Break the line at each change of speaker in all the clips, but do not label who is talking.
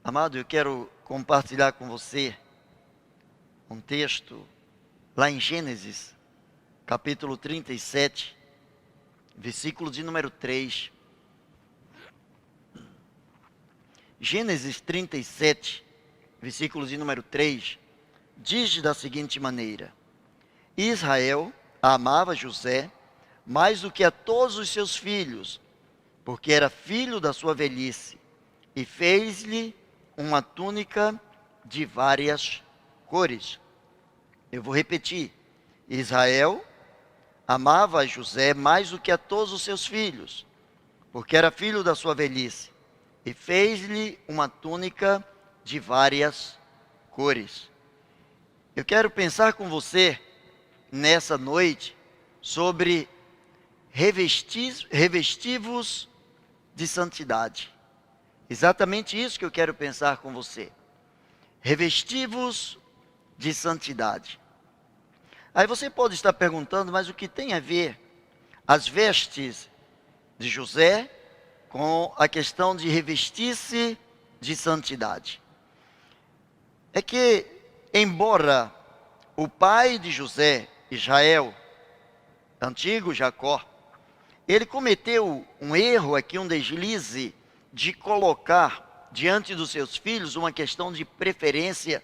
Amado, eu quero compartilhar com você um texto lá em Gênesis, capítulo 37, versículo de número 3. Gênesis 37, versículo de número 3, diz da seguinte maneira: Israel amava José mais do que a todos os seus filhos, porque era filho da sua velhice, e fez-lhe uma túnica de várias cores. Eu vou repetir. Israel amava José mais do que a todos os seus filhos, porque era filho da sua velhice, e fez-lhe uma túnica de várias cores. Eu quero pensar com você nessa noite sobre revestivos de santidade. Exatamente isso que eu quero pensar com você. Revestivos de santidade. Aí você pode estar perguntando, mas o que tem a ver as vestes de José com a questão de revestir-se de santidade? É que, embora o pai de José, Israel, antigo Jacó, ele cometeu um erro aqui, um deslize, de colocar diante dos seus filhos uma questão de preferência,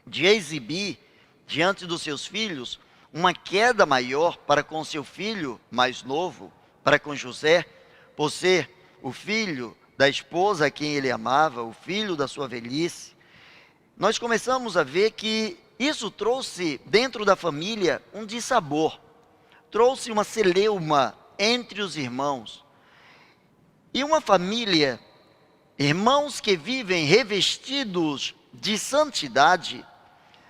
de exibir diante dos seus filhos uma queda maior para com seu filho mais novo, para com José, por ser o filho da esposa a quem ele amava, o filho da sua velhice. Nós começamos a ver que isso trouxe dentro da família um dissabor, trouxe uma celeuma entre os irmãos. E uma família, irmãos que vivem revestidos de santidade,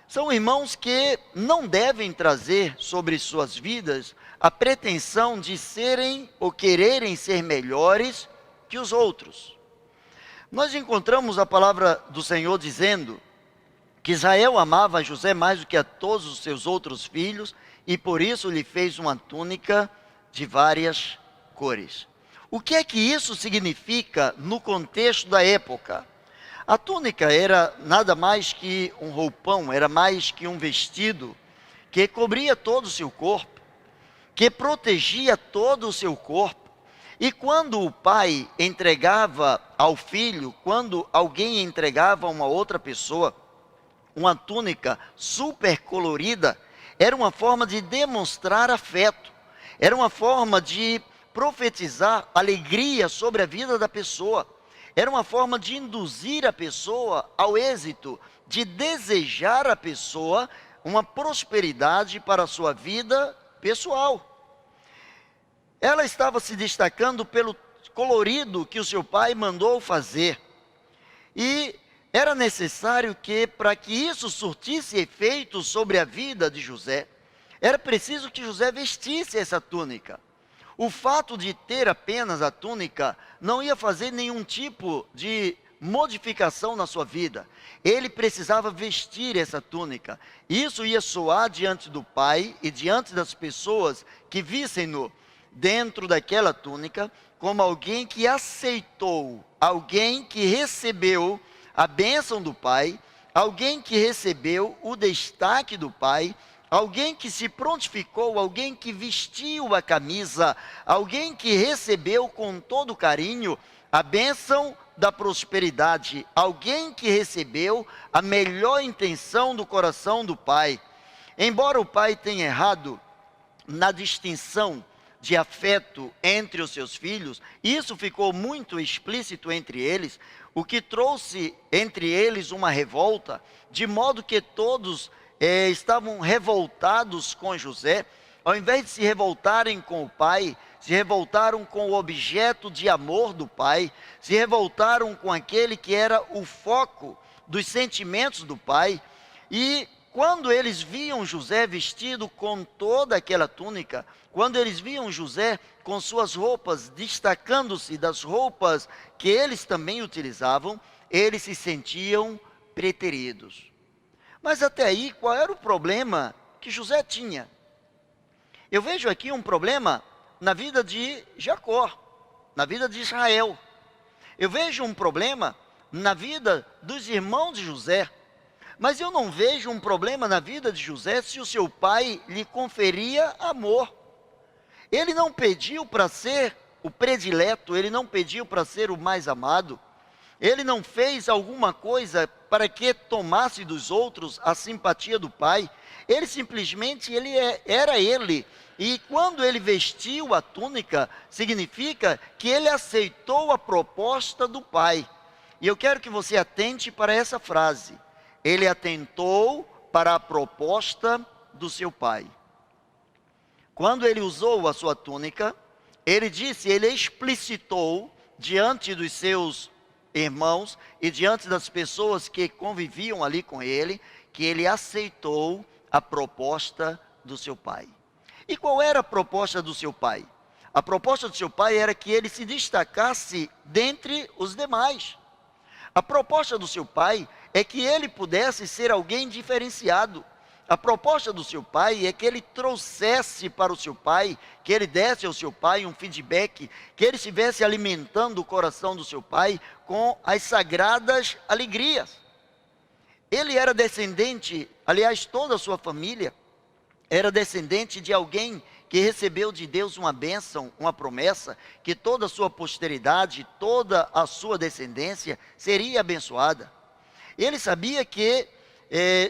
são irmãos que não devem trazer sobre suas vidas a pretensão de serem ou quererem ser melhores que os outros. Nós encontramos a palavra do Senhor dizendo que Israel amava José mais do que a todos os seus outros filhos, e por isso lhe fez uma túnica de várias cores. O que é que isso significa no contexto da época? A túnica era nada mais que um roupão, era mais que um vestido que cobria todo o seu corpo, que protegia todo o seu corpo. E quando o pai entregava ao filho, quando alguém entregava a uma outra pessoa uma túnica super colorida, era uma forma de demonstrar afeto, era uma forma de profetizar alegria sobre a vida da pessoa, era uma forma de induzir a pessoa ao êxito, de desejar a pessoa uma prosperidade para a sua vida pessoal. Ela estava se destacando pelo colorido que o seu pai mandou fazer, e era necessário que, para que isso surtisse efeito sobre a vida de José, era preciso que José vestisse essa túnica. O fato de ter apenas a túnica não ia fazer nenhum tipo de modificação na sua vida. Ele precisava vestir essa túnica. Isso ia soar diante do pai e diante das pessoas que vissem-no dentro daquela túnica como alguém que aceitou, alguém que recebeu a bênção do pai, alguém que recebeu o destaque do pai, alguém que se prontificou, alguém que vestiu a camisa, alguém que recebeu com todo carinho a bênção da prosperidade, alguém que recebeu a melhor intenção do coração do pai. Embora o pai tenha errado na distinção de afeto entre os seus filhos, isso ficou muito explícito entre eles, o que trouxe entre eles uma revolta, de modo que todos estavam revoltados com José. Ao invés de se revoltarem com o pai, se revoltaram com o objeto de amor do pai, se revoltaram com aquele que era o foco dos sentimentos do pai. E quando eles viam José vestido com toda aquela túnica, quando eles viam José com suas roupas destacando-se das roupas que eles também utilizavam, eles se sentiam preteridos. Mas até aí, qual era o problema que José tinha? Eu vejo aqui um problema na vida de Jacó, na vida de Israel. Eu vejo um problema na vida dos irmãos de José. Mas eu não vejo um problema na vida de José se o seu pai lhe conferia amor. Ele não pediu para ser o predileto, ele não pediu para ser o mais amado. Ele não fez alguma coisa para que tomasse dos outros a simpatia do pai. Ele simplesmente era ele. E quando ele vestiu a túnica, significa que ele aceitou a proposta do pai. E eu quero que você atente para essa frase. Ele atentou para a proposta do seu pai. Quando ele usou a sua túnica, ele explicitou diante dos seus irmãos e diante das pessoas que conviviam ali com ele, que ele aceitou a proposta do seu pai. E qual era a proposta do seu pai? A proposta do seu pai era que ele se destacasse dentre os demais. A proposta do seu pai é que ele pudesse ser alguém diferenciado. A proposta do seu pai é que ele trouxesse para o seu pai, que ele desse ao seu pai um feedback, que ele estivesse alimentando o coração do seu pai com as sagradas alegrias. Ele era descendente, aliás, toda a sua família era descendente de alguém que recebeu de Deus uma bênção, uma promessa, que toda a sua posteridade, toda a sua descendência seria abençoada. Ele sabia que,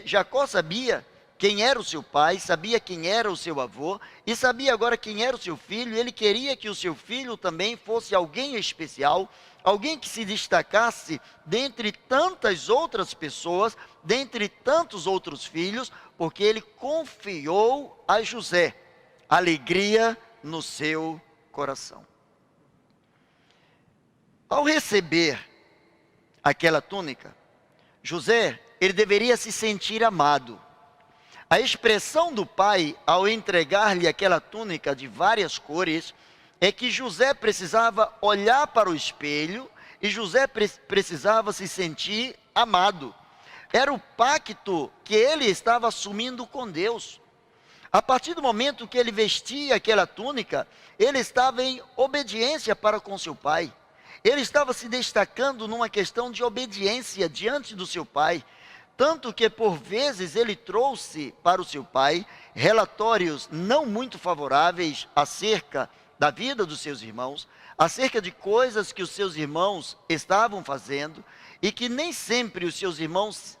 Jacó sabia quem era o seu pai, sabia quem era o seu avô, e sabia agora quem era o seu filho, e ele queria que o seu filho também fosse alguém especial, alguém que se destacasse dentre tantas outras pessoas, dentre tantos outros filhos, porque ele confiou a José alegria no seu coração. Ao receber aquela túnica, José, ele deveria se sentir amado. A expressão do pai, ao entregar-lhe aquela túnica de várias cores, é que José precisava olhar para o espelho e José precisava se sentir amado. Era o pacto que ele estava assumindo com Deus. A partir do momento que ele vestia aquela túnica, ele estava em obediência para com seu pai. Ele estava se destacando numa questão de obediência diante do seu pai. Tanto que por vezes ele trouxe para o seu pai relatórios não muito favoráveis acerca da vida dos seus irmãos, acerca de coisas que os seus irmãos estavam fazendo e que nem sempre os seus irmãos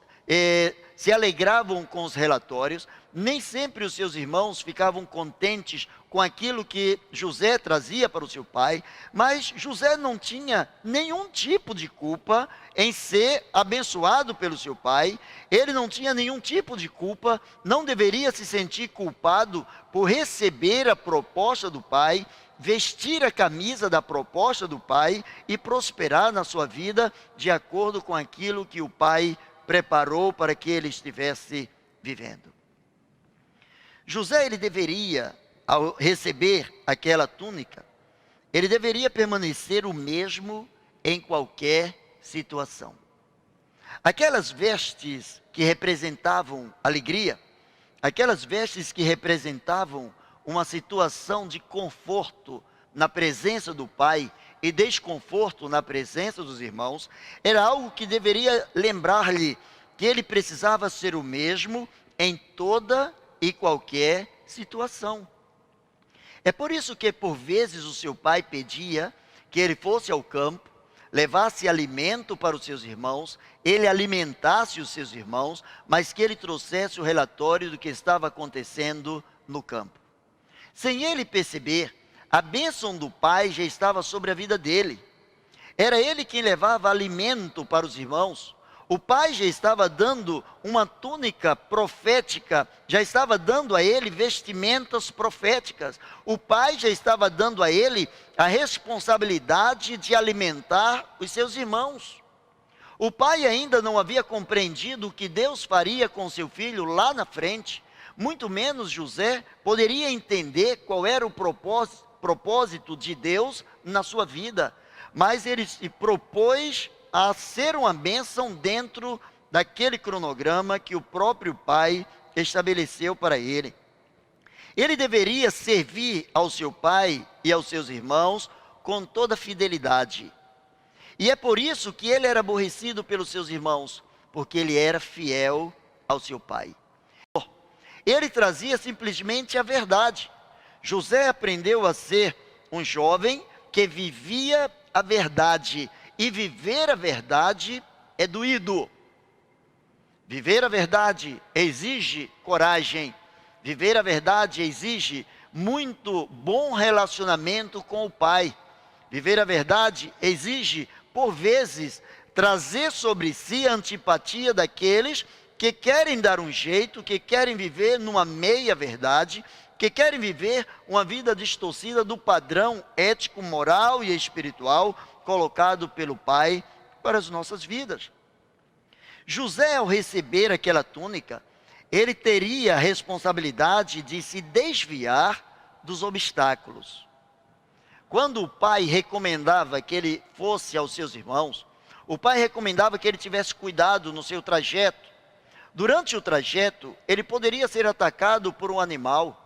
se alegravam com os relatórios, nem sempre os seus irmãos ficavam contentes com aquilo que José trazia para o seu pai, mas José não tinha nenhum tipo de culpa em ser abençoado pelo seu pai, ele não tinha nenhum tipo de culpa, não deveria se sentir culpado por receber a proposta do pai, vestir a camisa da proposta do pai e prosperar na sua vida de acordo com aquilo que o pai preparou para que ele estivesse vivendo. José, ele deveria, ao receber aquela túnica, ele deveria permanecer o mesmo em qualquer situação. Aquelas vestes que representavam alegria, aquelas vestes que representavam uma situação de conforto na presença do pai e desconforto na presença dos irmãos, era algo que deveria lembrar-lhe que ele precisava ser o mesmo em toda e qualquer situação. É por isso que por vezes o seu pai pedia que ele fosse ao campo, levasse alimento para os seus irmãos, ele alimentasse os seus irmãos, mas que ele trouxesse o relatório do que estava acontecendo no campo. Sem ele perceber, a bênção do pai já estava sobre a vida dele. Era ele quem levava alimento para os irmãos. O pai já estava dando uma túnica profética, já estava dando a ele vestimentas proféticas. O pai já estava dando a ele a responsabilidade de alimentar os seus irmãos. O pai ainda não havia compreendido o que Deus faria com seu filho lá na frente. Muito menos José poderia entender qual era o propósito de Deus na sua vida. Mas ele se propôs a ser uma bênção dentro daquele cronograma que o próprio pai estabeleceu para ele. Ele deveria servir ao seu pai e aos seus irmãos com toda fidelidade. E é por isso que ele era aborrecido pelos seus irmãos, porque ele era fiel ao seu pai. Ele trazia simplesmente a verdade. José aprendeu a ser um jovem que vivia a verdade. E viver a verdade é doído. Viver a verdade exige coragem. Viver a verdade exige muito bom relacionamento com o pai. Viver a verdade exige, por vezes, trazer sobre si a antipatia daqueles que querem dar um jeito, que querem viver numa meia-verdade, que querem viver uma vida distorcida do padrão ético, moral e espiritual colocado pelo Pai para as nossas vidas. José, ao receber aquela túnica, ele teria a responsabilidade de se desviar dos obstáculos. Quando o pai recomendava que ele fosse aos seus irmãos, o pai recomendava que ele tivesse cuidado no seu trajeto. Durante o trajeto, ele poderia ser atacado por um animal,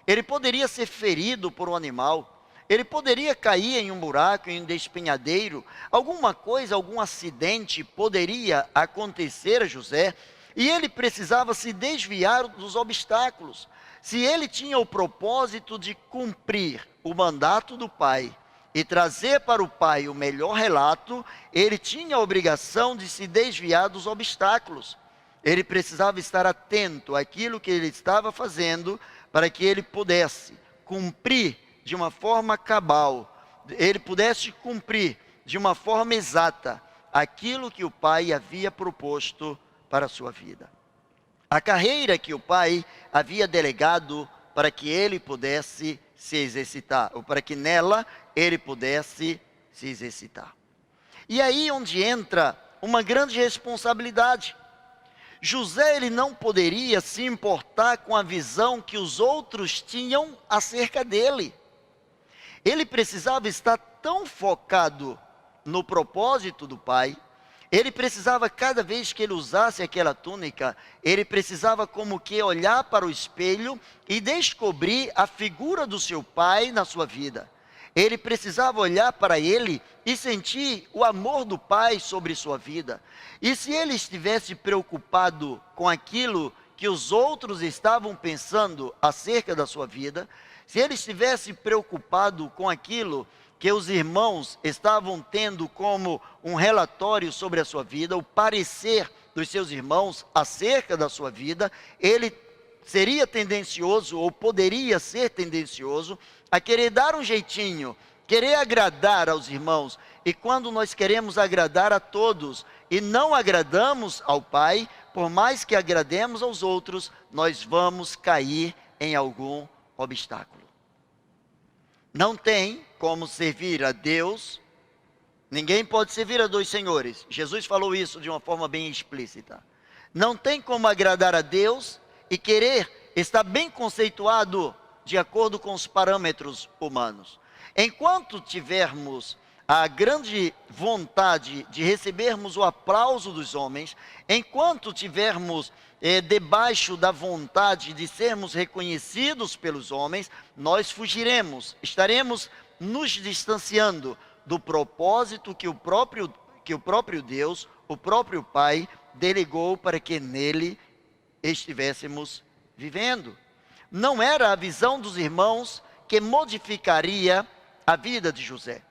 ele poderia ser ferido por um animal, ele poderia cair em um buraco, em um despenhadeiro, alguma coisa, algum acidente poderia acontecer a José, e ele precisava se desviar dos obstáculos. Se ele tinha o propósito de cumprir o mandato do pai e trazer para o pai o melhor relato, ele tinha a obrigação de se desviar dos obstáculos. Ele precisava estar atento àquilo que ele estava fazendo para que ele pudesse cumprir de uma forma cabal, ele pudesse cumprir de uma forma exata aquilo que o pai havia proposto para a sua vida. A carreira que o pai havia delegado para que ele pudesse se exercitar, ou para que nela ele pudesse se exercitar. E aí onde entra uma grande responsabilidade. José, ele não poderia se importar com a visão que os outros tinham acerca dele. Ele precisava estar tão focado no propósito do pai, ele precisava, cada vez que ele usasse aquela túnica, ele precisava como que olhar para o espelho e descobrir a figura do seu pai na sua vida. Ele precisava olhar para ele e sentir o amor do pai sobre sua vida. E se ele estivesse preocupado com aquilo que os outros estavam pensando acerca da sua vida, se ele estivesse preocupado com aquilo que os irmãos estavam tendo como um relatório sobre a sua vida, o parecer dos seus irmãos acerca da sua vida, ele seria tendencioso, ou poderia ser tendencioso, a querer dar um jeitinho, querer agradar aos irmãos. E quando nós queremos agradar a todos e não agradamos ao Pai, por mais que agrademos aos outros, nós vamos cair em algum obstáculo. Não tem como servir a Deus, ninguém pode servir a dois senhores. Jesus falou isso de uma forma bem explícita. Não tem como agradar a Deus e querer estar bem conceituado de acordo com os parâmetros humanos. Enquanto tivermos a grande vontade de recebermos o aplauso dos homens, enquanto tivermos debaixo da vontade de sermos reconhecidos pelos homens, nós fugiremos, estaremos nos distanciando do propósito que o próprio Deus, o próprio Pai, delegou para que nele estivéssemos vivendo. Não era a visão dos irmãos que modificaria a vida de José.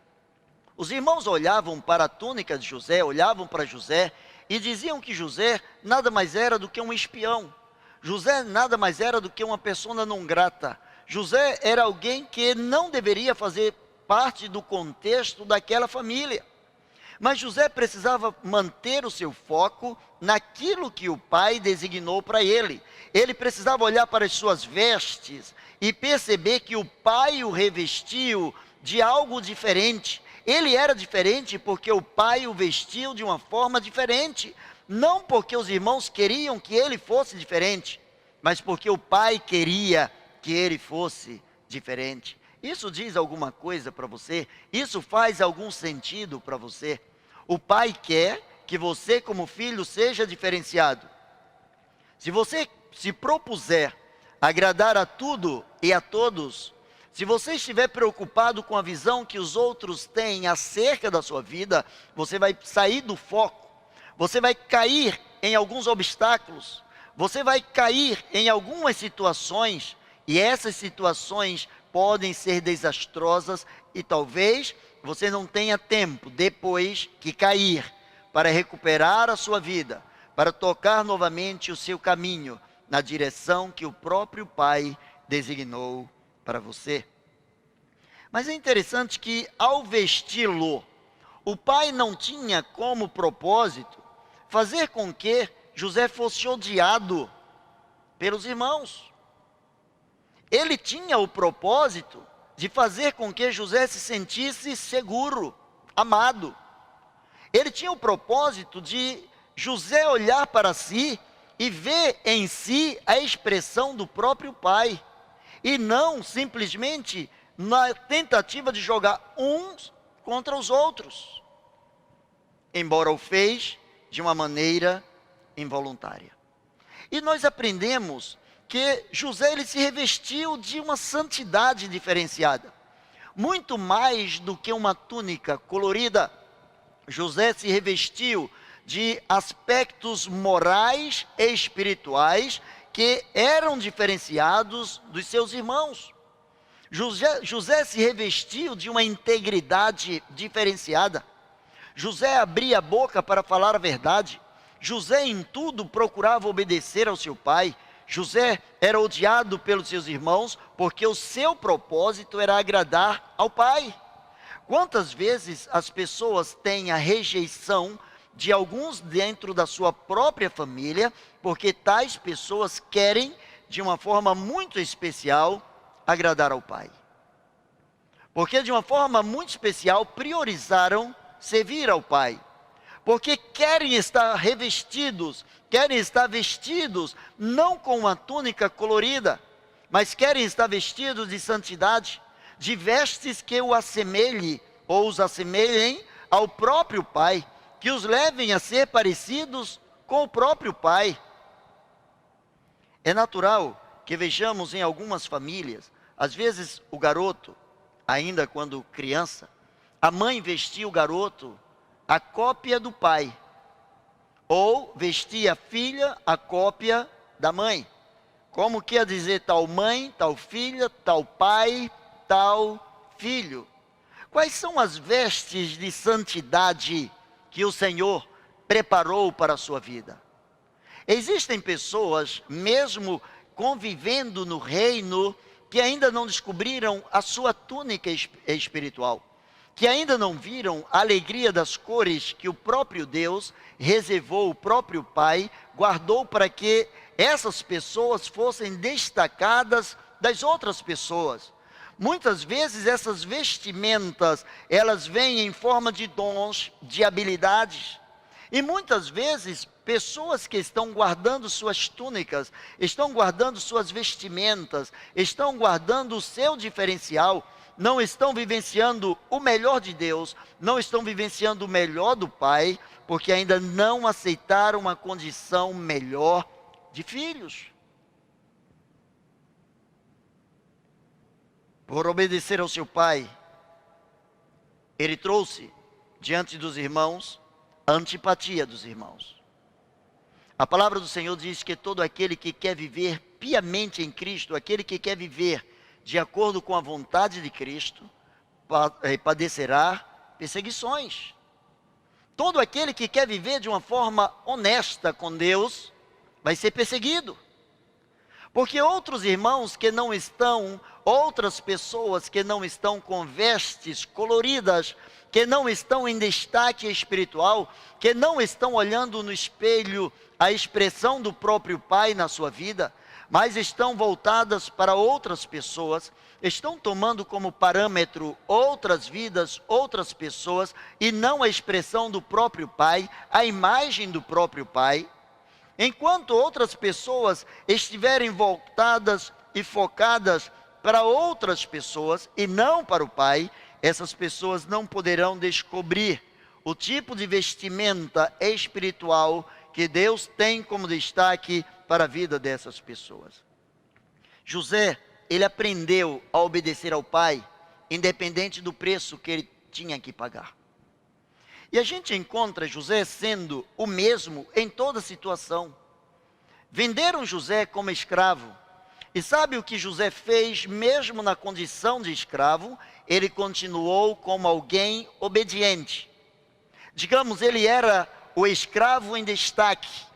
Os irmãos olhavam para a túnica de José, olhavam para José e diziam que José nada mais era do que um espião. José nada mais era do que uma persona não grata. José era alguém que não deveria fazer parte do contexto daquela família. Mas José precisava manter o seu foco naquilo que o pai designou para ele. Ele precisava olhar para as suas vestes e perceber que o pai o revestiu de algo diferente. Ele era diferente porque o pai o vestiu de uma forma diferente. Não porque os irmãos queriam que ele fosse diferente, mas porque o pai queria que ele fosse diferente. Isso diz alguma coisa para você? Isso faz algum sentido para você? O pai quer que você, como filho, seja diferenciado. Se você se propuser agradar a tudo e a todos, Se você estiver preocupado com a visão que os outros têm acerca da sua vida, você vai sair do foco, você vai cair em alguns obstáculos, você vai cair em algumas situações, e essas situações podem ser desastrosas, e talvez você não tenha tempo, depois que cair, para recuperar a sua vida, para tocar novamente o seu caminho na direção que o próprio Pai designou para você. Mas é interessante que, ao vesti-lo, o pai não tinha como propósito fazer com que José fosse odiado pelos irmãos. Ele tinha o propósito de fazer com que José se sentisse seguro, amado. Ele tinha o propósito de José olhar para si e ver em si a expressão do próprio pai, e não simplesmente na tentativa de jogar uns contra os outros, embora o fez de uma maneira involuntária. E nós aprendemos que José ele se revestiu de uma santidade diferenciada, muito mais do que uma túnica colorida. José se revestiu de aspectos morais e espirituais que eram diferenciados dos seus irmãos. José se revestiu de uma integridade diferenciada. José abria a boca para falar a verdade. José em tudo procurava obedecer ao seu pai. José era odiado pelos seus irmãos porque o seu propósito era agradar ao pai. Quantas vezes as pessoas têm a rejeição de alguns dentro da sua própria família, porque tais pessoas querem, de uma forma muito especial, agradar ao pai. Porque de uma forma muito especial priorizaram servir ao pai. Porque querem estar revestidos, querem estar vestidos não com uma túnica colorida, mas querem estar vestidos de santidade, de vestes que o assemelhem ou os assemelhem ao próprio pai, que os levem a ser parecidos com o próprio pai. É natural que vejamos em algumas famílias, às vezes o garoto, ainda quando criança, a mãe vestia o garoto a cópia do pai, ou vestia a filha a cópia da mãe. Como quer dizer tal mãe, tal filha, tal pai, tal filho. Quais são as vestes de santidade que o Senhor preparou para a sua vida? Existem pessoas, mesmo convivendo no reino, que ainda não descobriram a sua túnica espiritual, que ainda não viram a alegria das cores que o próprio Deus reservou, o próprio Pai guardou para que essas pessoas fossem destacadas das outras pessoas. Muitas vezes essas vestimentas, elas vêm em forma de dons, de habilidades. E muitas vezes, pessoas que estão guardando suas túnicas, estão guardando suas vestimentas, estão guardando o seu diferencial, não estão vivenciando o melhor de Deus, não estão vivenciando o melhor do Pai, porque ainda não aceitaram uma condição melhor de filhos. Por obedecer ao seu pai, ele trouxe diante dos irmãos a antipatia dos irmãos. A palavra do Senhor diz que todo aquele que quer viver piamente em Cristo, aquele que quer viver de acordo com a vontade de Cristo, padecerá perseguições. Todo aquele que quer viver de uma forma honesta com Deus, vai ser perseguido. Porque outros irmãos que não estão, outras pessoas que não estão com vestes coloridas, que não estão em destaque espiritual, que não estão olhando no espelho a expressão do próprio Pai na sua vida, mas estão voltadas para outras pessoas, estão tomando como parâmetro outras vidas, outras pessoas, e não a expressão do próprio Pai, a imagem do próprio Pai. Enquanto outras pessoas estiverem voltadas e focadas para outras pessoas e não para o Pai, essas pessoas não poderão descobrir o tipo de vestimenta espiritual que Deus tem como destaque para a vida dessas pessoas. José ele aprendeu a obedecer ao pai, independente do preço que ele tinha que pagar. E a gente encontra José sendo o mesmo em toda situação. Venderam José como escravo. E sabe o que José fez, mesmo na condição de escravo? Ele continuou como alguém obediente. Digamos, ele era o escravo em destaque.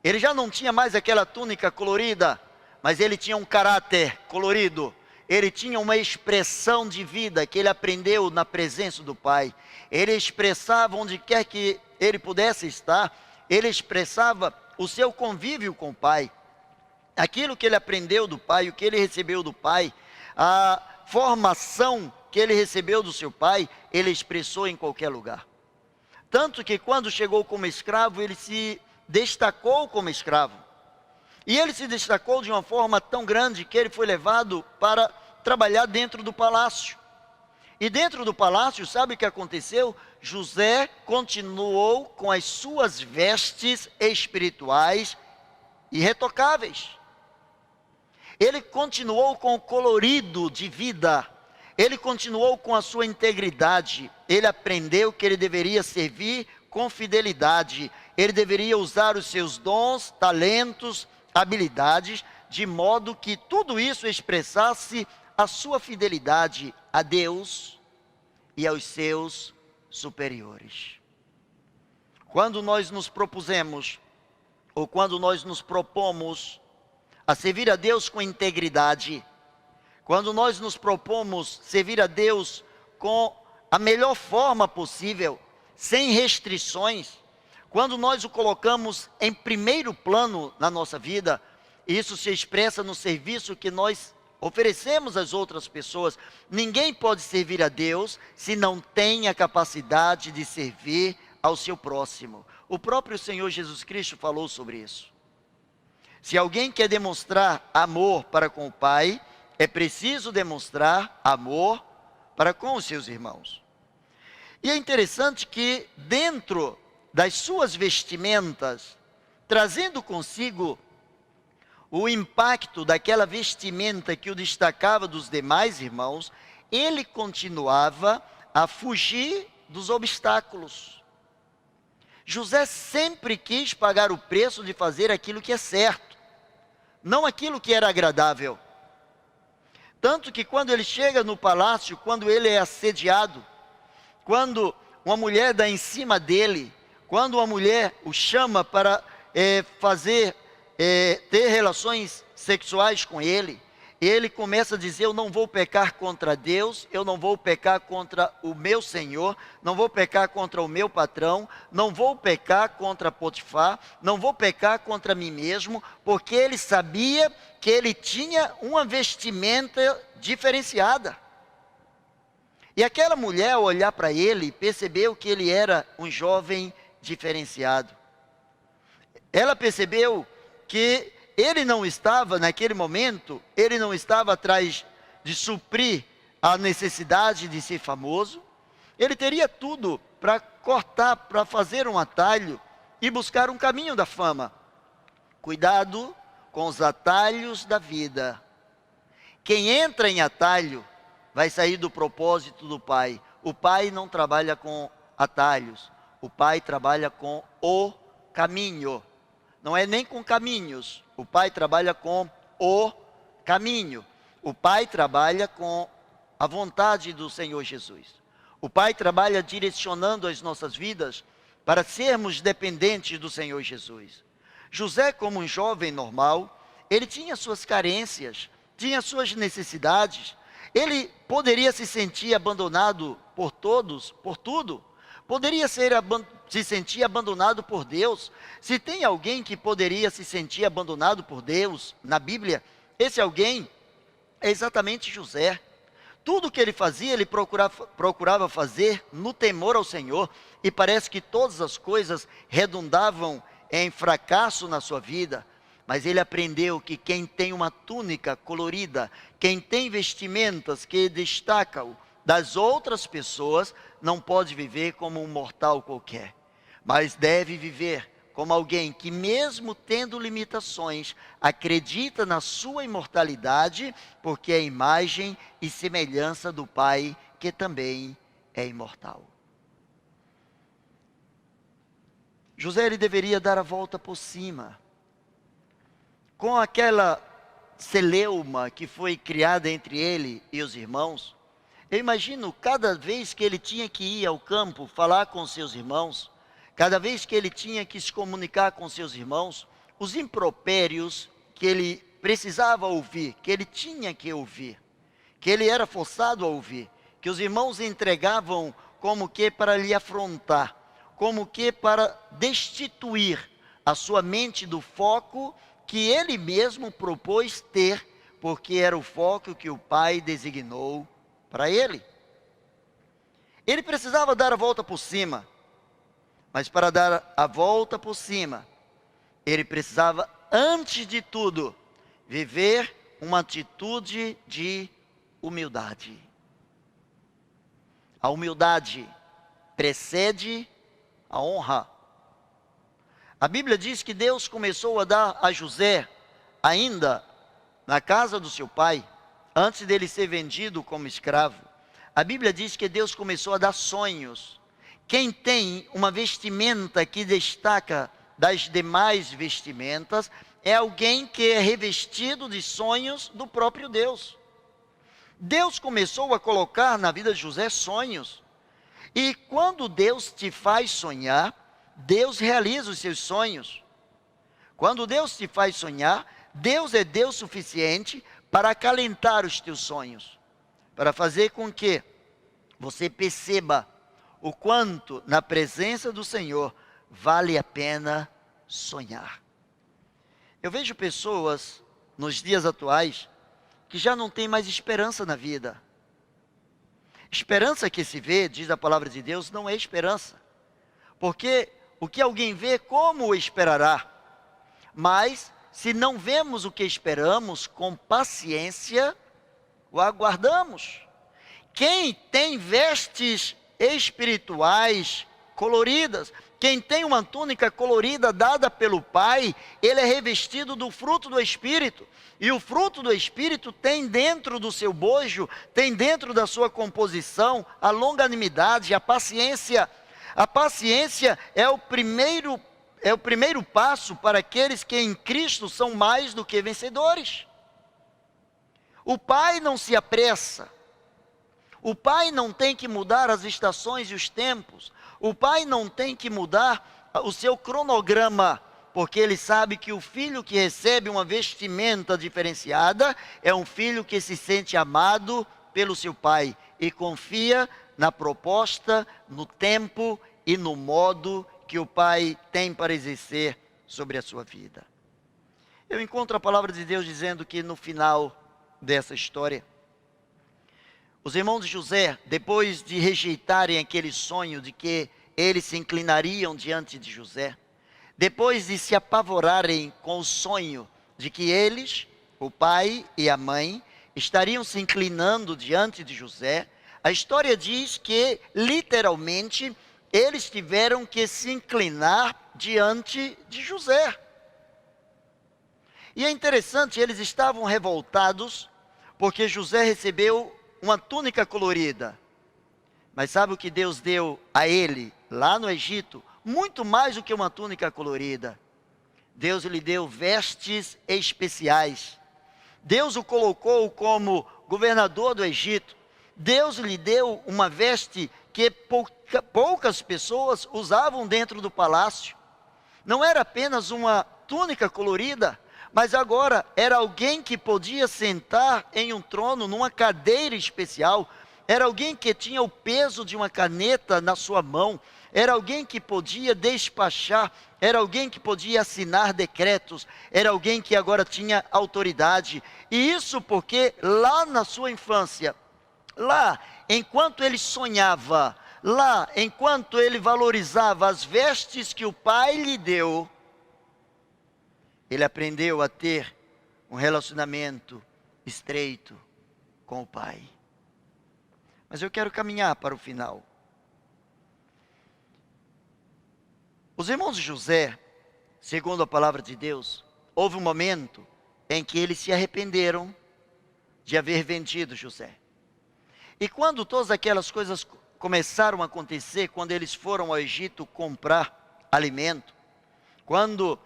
Ele já não tinha mais aquela túnica colorida, mas ele tinha um caráter colorido. Ele tinha uma expressão de vida que ele aprendeu na presença do Pai. Ele expressava onde quer que ele pudesse estar, ele expressava o seu convívio com o Pai. Aquilo que ele aprendeu do Pai, o que ele recebeu do Pai, a formação que ele recebeu do seu Pai, ele expressou em qualquer lugar. Tanto que quando chegou como escravo, ele se destacou como escravo. E ele se destacou de uma forma tão grande que ele foi levado para trabalhar dentro do palácio. E dentro do palácio, sabe o que aconteceu? José continuou com as suas vestes espirituais irretocáveis. Ele continuou com o colorido de vida. Ele continuou com a sua integridade. Ele aprendeu que ele deveria servir com fidelidade. Ele deveria usar os seus dons, talentos, habilidades, de modo que tudo isso expressasse a sua fidelidade a Deus e aos seus superiores. Quando nós nos propusemos, ou quando nós nos propomos a servir a Deus com integridade, quando nós nos propomos servir a Deus com a melhor forma possível, sem restrições, quando nós o colocamos em primeiro plano na nossa vida, isso se expressa no serviço que nós oferecemos às outras pessoas. Ninguém pode servir a Deus se não tem a capacidade de servir ao seu próximo. O próprio Senhor Jesus Cristo falou sobre isso. Se alguém quer demonstrar amor para com o Pai, é preciso demonstrar amor para com os seus irmãos. E é interessante que dentro das suas vestimentas, trazendo consigo o impacto daquela vestimenta que o destacava dos demais irmãos, ele continuava a fugir dos obstáculos. José sempre quis pagar o preço de fazer aquilo que é certo, não aquilo que era agradável. Tanto que quando ele chega no palácio, quando ele é assediado, quando uma mulher dá em cima dele, quando uma mulher o chama para ter relações sexuais com ele, ele começa a dizer: eu não vou pecar contra Deus, eu não vou pecar contra o meu Senhor, não vou pecar contra o meu patrão, não vou pecar contra Potifar, não vou pecar contra mim mesmo, porque ele sabia que ele tinha uma vestimenta diferenciada. E aquela mulher, ao olhar para ele, percebeu que ele era um jovem diferenciado. Ela percebeu que ele não estava, naquele momento, ele não estava atrás de suprir a necessidade de ser famoso. Ele teria tudo para cortar, para fazer um atalho e buscar um caminho da fama. Cuidado com os atalhos da vida. Quem entra em atalho vai sair do propósito do Pai. O Pai não trabalha com atalhos. O Pai trabalha com o caminho. Não é nem com caminhos. O Pai trabalha com o caminho. O Pai trabalha com a vontade do Senhor Jesus. O Pai trabalha direcionando as nossas vidas para sermos dependentes do Senhor Jesus. José, como um jovem normal, ele tinha suas carências, tinha suas necessidades. Ele poderia se sentir abandonado por todos, por tudo. Poderia se sentir abandonado por Deus. Se tem alguém que poderia se sentir abandonado por Deus na Bíblia, esse alguém é exatamente José. Tudo que ele fazia, ele procurava fazer no temor ao Senhor. E parece que todas as coisas redundavam em fracasso na sua vida. Mas ele aprendeu que quem tem uma túnica colorida, quem tem vestimentas que destacam das outras pessoas, não pode viver como um mortal qualquer, mas deve viver como alguém que, mesmo tendo limitações, acredita na sua imortalidade, porque é a imagem e semelhança do Pai, que também é imortal. José, ele deveria dar a volta por cima, com aquela celeuma que foi criada entre ele e os irmãos. Eu imagino cada vez que ele tinha que ir ao campo falar com seus irmãos, cada vez que ele tinha que se comunicar com seus irmãos, os impropérios que ele precisava ouvir, que ele tinha que ouvir, que ele era forçado a ouvir, que os irmãos entregavam como que para lhe afrontar, como que para destituir a sua mente do foco que ele mesmo propôs ter, porque era o foco que o Pai designou para ele. Ele precisava dar a volta por cima, mas para dar a volta por cima, ele precisava, antes de tudo, viver uma atitude de humildade. A humildade precede a honra. A Bíblia diz que Deus começou a dar a José, ainda na casa do seu pai, antes dele ser vendido como escravo. A Bíblia diz que Deus começou a dar sonhos. Quem tem uma vestimenta que destaca das demais vestimentas, é alguém que é revestido de sonhos do próprio Deus. Deus começou a colocar na vida de José sonhos. E quando Deus te faz sonhar, Deus realiza os seus sonhos. Quando Deus te faz sonhar, Deus é Deus suficiente para acalentar os teus sonhos, para fazer com que você perceba o quanto na presença do Senhor vale a pena sonhar. Eu vejo pessoas nos dias atuais que já não têm mais esperança na vida. Esperança que se vê, diz a palavra de Deus, não é esperança. Porque o que alguém vê, como o esperará? Mas, se não vemos o que esperamos, com paciência o aguardamos. Quem tem vestes espirituais coloridas, quem tem uma túnica colorida dada pelo Pai, ele é revestido do fruto do Espírito. E o fruto do Espírito tem dentro do seu bojo, tem dentro da sua composição, a longanimidade, a paciência. A paciência é o primeiro passo para aqueles que em Cristo são mais do que vencedores. O Pai não se apressa. O Pai não tem que mudar as estações e os tempos. O Pai não tem que mudar o seu cronograma, porque Ele sabe que o filho que recebe uma vestimenta diferenciada é um filho que se sente amado pelo seu Pai e confia na proposta, no tempo e no modo que o Pai tem para exercer sobre a sua vida. Eu encontro a palavra de Deus dizendo que no final dessa história, os irmãos de José, depois de rejeitarem aquele sonho de que eles se inclinariam diante de José, depois de se apavorarem com o sonho de que eles, o pai e a mãe, estariam se inclinando diante de José, a história diz que, literalmente, eles tiveram que se inclinar diante de José. E é interessante, eles estavam revoltados, porque José recebeu uma túnica colorida. Mas sabe o que Deus deu a ele, lá no Egito? Muito mais do que uma túnica colorida. Deus lhe deu vestes especiais. Deus o colocou como governador do Egito. Deus lhe deu uma veste que poucas pessoas usavam dentro do palácio. Não era apenas uma túnica colorida, mas agora era alguém que podia sentar em um trono, numa cadeira especial. Era alguém que tinha o peso de uma caneta na sua mão. Era alguém que podia despachar. Era alguém que podia assinar decretos. Era alguém que agora tinha autoridade. E isso porque lá na sua infância, lá enquanto ele sonhava, lá enquanto ele valorizava as vestes que o pai lhe deu, ele aprendeu a ter um relacionamento estreito com o pai. Mas eu quero caminhar para o final. Os irmãos de José, segundo a palavra de Deus, houve um momento em que eles se arrependeram de haver vendido José. E quando todas aquelas coisas começaram a acontecer, quando eles foram ao Egito comprar alimento, quando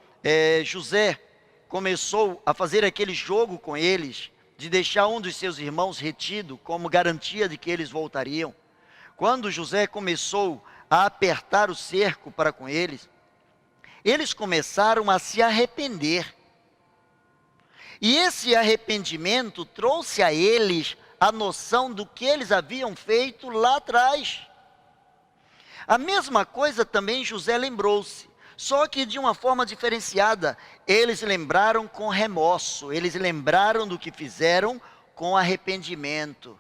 José começou a fazer aquele jogo com eles, de deixar um dos seus irmãos retido, como garantia de que eles voltariam, quando José começou a apertar o cerco para com eles, eles começaram a se arrepender. E esse arrependimento trouxe a eles a noção do que eles haviam feito lá atrás. A mesma coisa também José lembrou-se, só que de uma forma diferenciada. Eles lembraram com remorso, eles lembraram do que fizeram com arrependimento.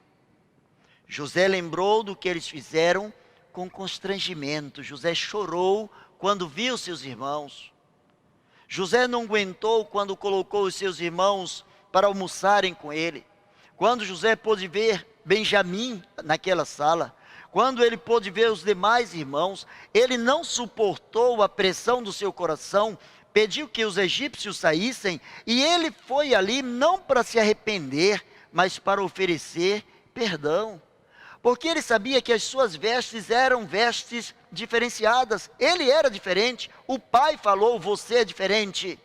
José lembrou do que eles fizeram com constrangimento. José chorou quando viu seus irmãos. José não aguentou quando colocou os seus irmãos para almoçarem com ele. Quando José pôde ver Benjamim naquela sala, quando ele pôde ver os demais irmãos, ele não suportou a pressão do seu coração, pediu que os egípcios saíssem, e ele foi ali não para se arrepender, mas para oferecer perdão. Porque ele sabia que as suas vestes eram vestes diferenciadas. Ele era diferente. O pai falou, você é diferente.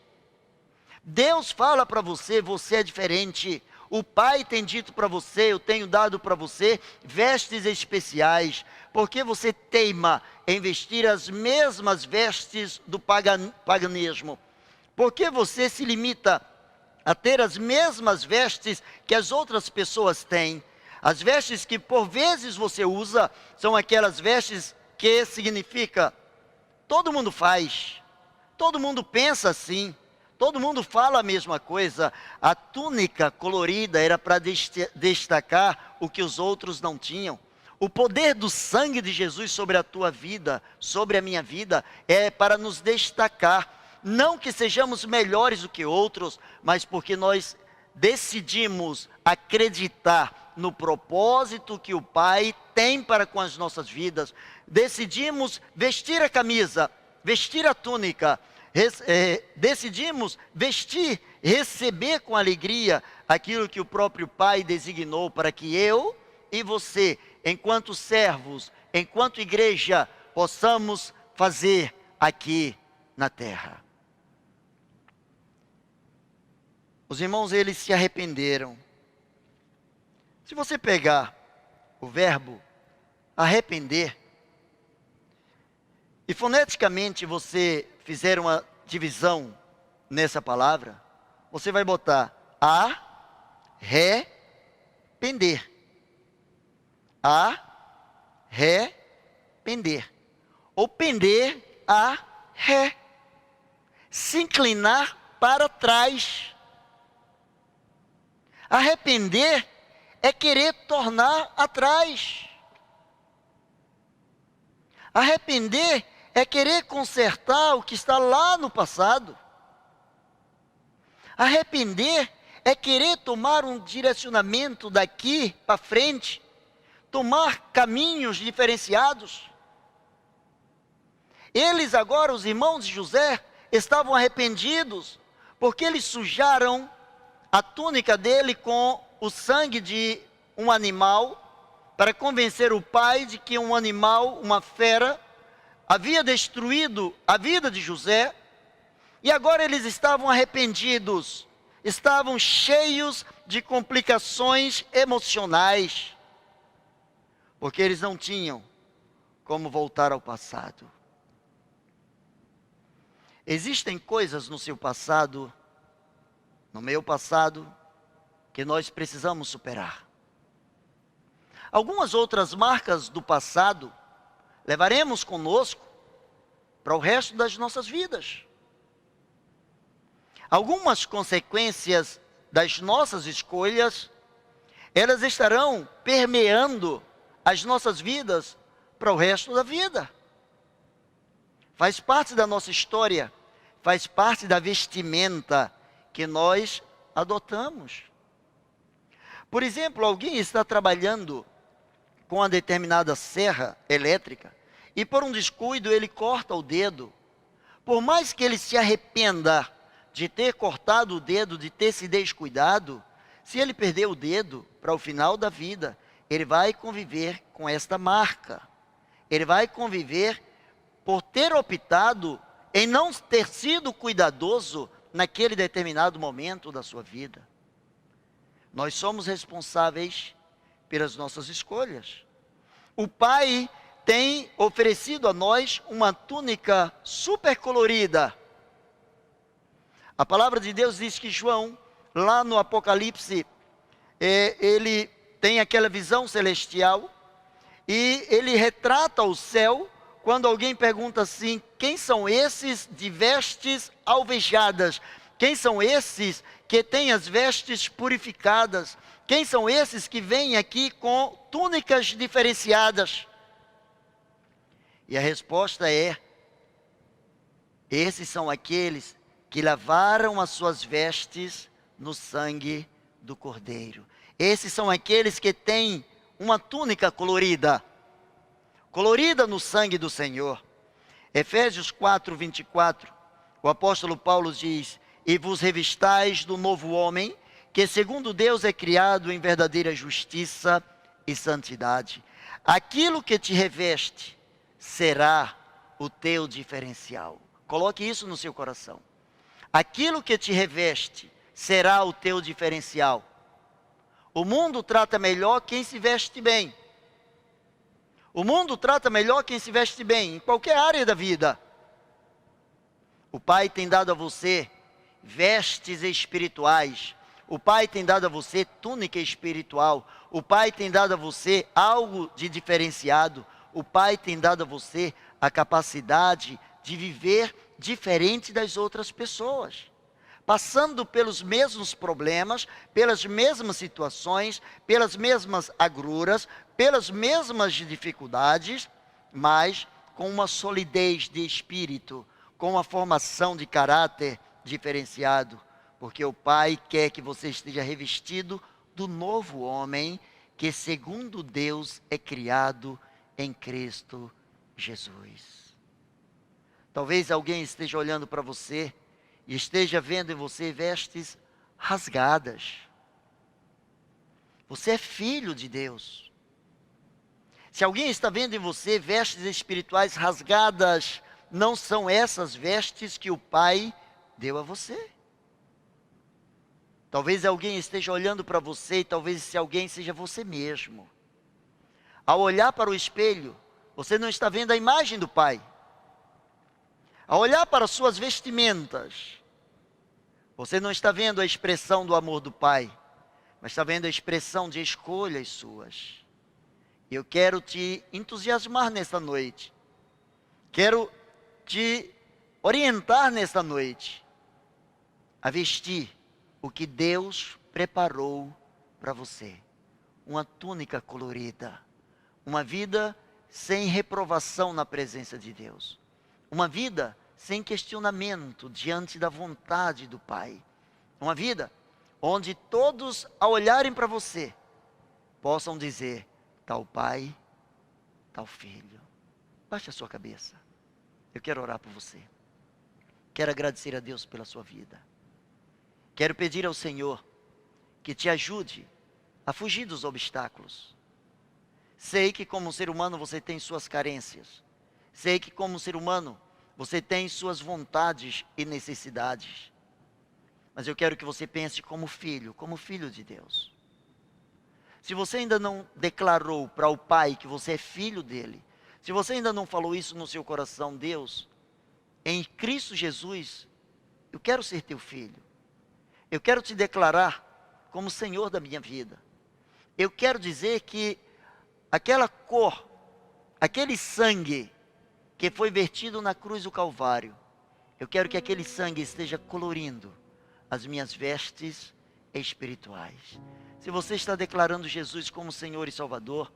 Deus fala para você, você é diferente. O pai tem dito para você, eu tenho dado para você vestes especiais. Porque você teima em vestir as mesmas vestes do paganismo? Porque você se limita a ter as mesmas vestes que as outras pessoas têm? As vestes que por vezes você usa são aquelas vestes que significa todo mundo faz, todo mundo pensa assim, todo mundo fala a mesma coisa. A túnica colorida era para destacar o que os outros não tinham. O poder do sangue de Jesus sobre a tua vida, sobre a minha vida, é para nos destacar. Não que sejamos melhores do que outros, mas porque nós decidimos acreditar no propósito que o Pai tem para com as nossas vidas. Decidimos vestir a camisa, vestir a túnica, decidimos vestir, receber com alegria aquilo que o próprio Pai designou para que eu e você, enquanto servos, enquanto igreja, possamos fazer aqui na terra. Os irmãos, eles se arrependeram. Se você pegar o verbo arrepender, e foneticamente você fizer uma divisão nessa palavra, você vai botar arrepender. Arrepender. Ou pender a ré. Se inclinar para trás. Arrepender é querer tornar atrás. Arrepender é querer consertar o que está lá no passado. Arrepender é querer tomar um direcionamento daqui para frente, tomar caminhos diferenciados. Eles agora, os irmãos de José, estavam arrependidos, porque eles sujaram a túnica dele com o sangue de um animal, para convencer o pai de que um animal, uma fera, havia destruído a vida de José. E agora eles estavam arrependidos, estavam cheios de complicações emocionais, porque eles não tinham como voltar ao passado. Existem coisas no seu passado, no meu passado, que nós precisamos superar. Algumas outras marcas do passado levaremos conosco para o resto das nossas vidas. Algumas consequências das nossas escolhas, elas estarão permeando as nossas vidas para o resto da vida. Faz parte da nossa história, faz parte da vestimenta que nós adotamos. Por exemplo, alguém está trabalhando com uma determinada serra elétrica e por um descuido ele corta o dedo. por mais que ele se arrependa de ter cortado o dedo, de ter se descuidado, se ele perder o dedo para o final da vida, ele vai conviver com esta marca. Ele vai conviver por ter optado em não ter sido cuidadoso naquele determinado momento da sua vida. Nós somos responsáveis pelas nossas escolhas. O Pai tem oferecido a nós uma túnica super colorida. A palavra de Deus diz que João, lá no Apocalipse, ele tem aquela visão celestial e ele retrata o céu quando alguém pergunta assim: quem são esses de vestes alvejadas? Quem são esses que têm as vestes purificadas? Quem são esses que vêm aqui com túnicas diferenciadas? E a resposta é: esses são aqueles que lavaram as suas vestes no sangue do Cordeiro. Esses são aqueles que têm uma túnica colorida, colorida no sangue do Senhor. Efésios 4, 24, o apóstolo Paulo diz: e vos revistais do novo homem, que segundo Deus é criado em verdadeira justiça e santidade. Aquilo que te reveste será o teu diferencial. Coloque isso no seu coração. Aquilo que te reveste será o teu diferencial. O mundo trata melhor quem se veste bem. O mundo trata melhor quem se veste bem, em qualquer área da vida. O Pai tem dado a você vestes espirituais. O Pai tem dado a você túnica espiritual. O Pai tem dado a você algo de diferenciado. O Pai tem dado a você a capacidade de viver diferente das outras pessoas, passando pelos mesmos problemas, pelas mesmas situações, pelas mesmas agruras, pelas mesmas dificuldades, mas com uma solidez de espírito, com uma formação de caráter diferenciado, porque o Pai quer que você esteja revestido do novo homem, que segundo Deus é criado em Cristo Jesus. Talvez alguém esteja olhando para você e esteja vendo em você vestes rasgadas. Você é filho de Deus. Se alguém está vendo em você vestes espirituais rasgadas, não são essas vestes que o Pai deu a você. Talvez alguém esteja olhando para você e talvez esse alguém seja você mesmo. Ao olhar para o espelho, você não está vendo a imagem do Pai. Ao olhar para suas vestimentas, você não está vendo a expressão do amor do Pai, mas está vendo a expressão de escolhas suas. E eu quero te entusiasmar nesta noite. Quero te orientar nesta noite a vestir o que Deus preparou para você. Uma túnica colorida, uma vida sem reprovação na presença de Deus. Uma vida sem questionamento diante da vontade do Pai. Uma vida onde todos, ao olharem para você, possam dizer: tal pai, tal filho. Baixe a sua cabeça. Eu quero orar por você. Quero agradecer a Deus pela sua vida. Quero pedir ao Senhor que te ajude a fugir dos obstáculos. Sei que como ser humano você tem suas carências. Sei que como ser humano você tem suas vontades e necessidades. Mas eu quero que você pense como filho de Deus. Se você ainda não declarou para o Pai que você é filho dele, se você ainda não falou isso no seu coração: Deus, em Cristo Jesus, eu quero ser teu filho. Eu quero te declarar como Senhor da minha vida. Eu quero dizer que aquela cor, aquele sangue que foi vertido na cruz do Calvário, eu quero que aquele sangue esteja colorindo as minhas vestes espirituais. Se você está declarando Jesus como Senhor e Salvador,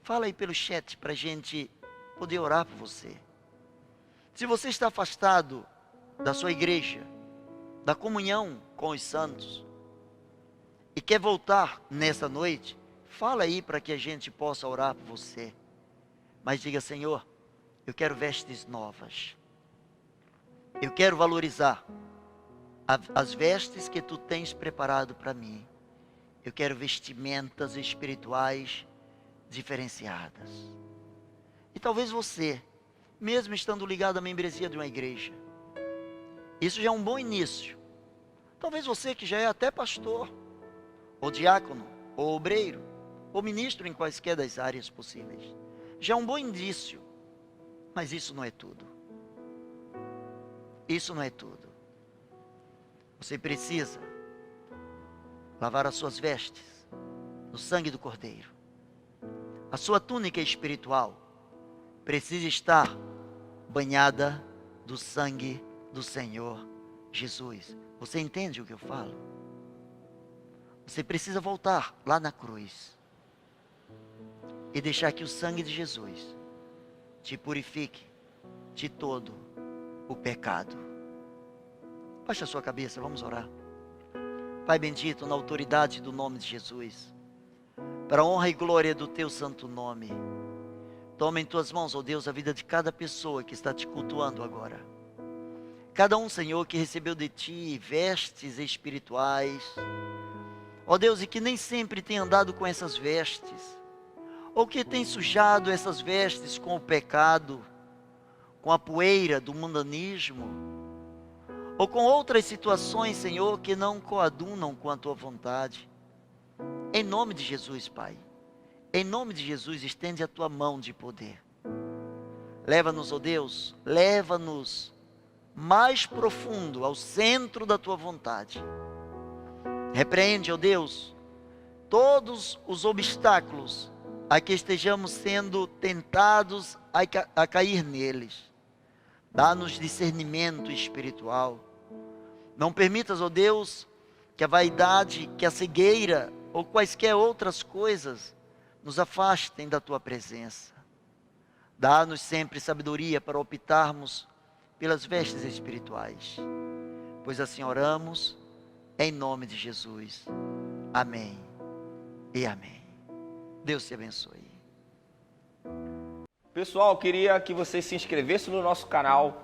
fala aí pelo chat para a gente poder orar por você. Se você está afastado da sua igreja, da comunhão com os santos, e quer voltar nessa noite, fala aí para que a gente possa orar por você. Mas diga: Senhor, eu quero vestes novas. Eu quero valorizar as vestes que tu tens preparado para mim. Eu quero vestimentas espirituais diferenciadas. E talvez você, mesmo estando ligado à membresia de uma igreja, isso já é um bom início. Talvez você que já é até pastor, ou diácono, ou obreiro, ou ministro em quaisquer das áreas possíveis, já é um bom indício. Mas isso não é tudo. Isso não é tudo. Você precisa lavar as suas vestes no sangue do Cordeiro. A sua túnica espiritual precisa estar banhada do sangue do Senhor Jesus. Você entende o que eu falo? Você precisa voltar lá na cruz e deixar que o sangue de Jesus te purifique de todo o pecado. Baixa a sua cabeça, vamos orar. Pai bendito, na autoridade do nome de Jesus, para a honra e glória do teu santo nome, toma em tuas mãos, ó Deus, a vida de cada pessoa que está te cultuando agora. Cada um, Senhor, que recebeu de ti vestes espirituais, ó Deus, e que nem sempre tem andado com essas vestes, ou que tem sujado essas vestes com o pecado, com a poeira do mundanismo, ou com outras situações, Senhor, que não coadunam com a tua vontade. Em nome de Jesus, Pai, em nome de Jesus, estende a tua mão de poder. Leva-nos, ó Deus, leva-nos mais profundo ao centro da tua vontade. Repreende, ó Deus, todos os obstáculos a que estejamos sendo tentados a cair neles. Dá-nos discernimento espiritual. Não permitas, ó Deus, que a vaidade, que a cegueira ou quaisquer outras coisas nos afastem da tua presença. Dá-nos sempre sabedoria para optarmos pelas vestes espirituais. Pois assim oramos, em nome de Jesus. Amém e amém. Deus te abençoe.
Pessoal, queria que você se inscrevesse no nosso canal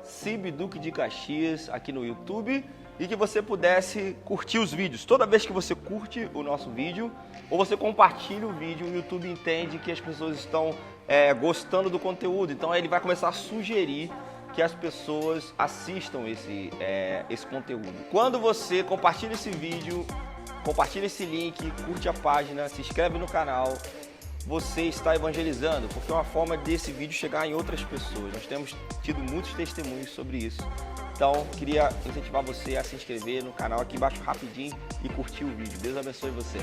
@CIB Duque de Caxias aqui no YouTube e que você pudesse curtir os vídeos. Toda vez que você curte o nosso vídeo ou você compartilha o vídeo, o YouTube entende que as pessoas estão gostando do conteúdo. Então ele vai começar a sugerir que as pessoas assistam esse conteúdo. Quando você compartilha esse vídeo, compartilha esse link, curte a página, se inscreve no canal, você está evangelizando, porque é uma forma desse vídeo chegar em outras pessoas. Nós temos tido muitos testemunhos sobre isso. Então, queria incentivar você a se inscrever no canal aqui embaixo rapidinho e curtir o vídeo. Deus abençoe você.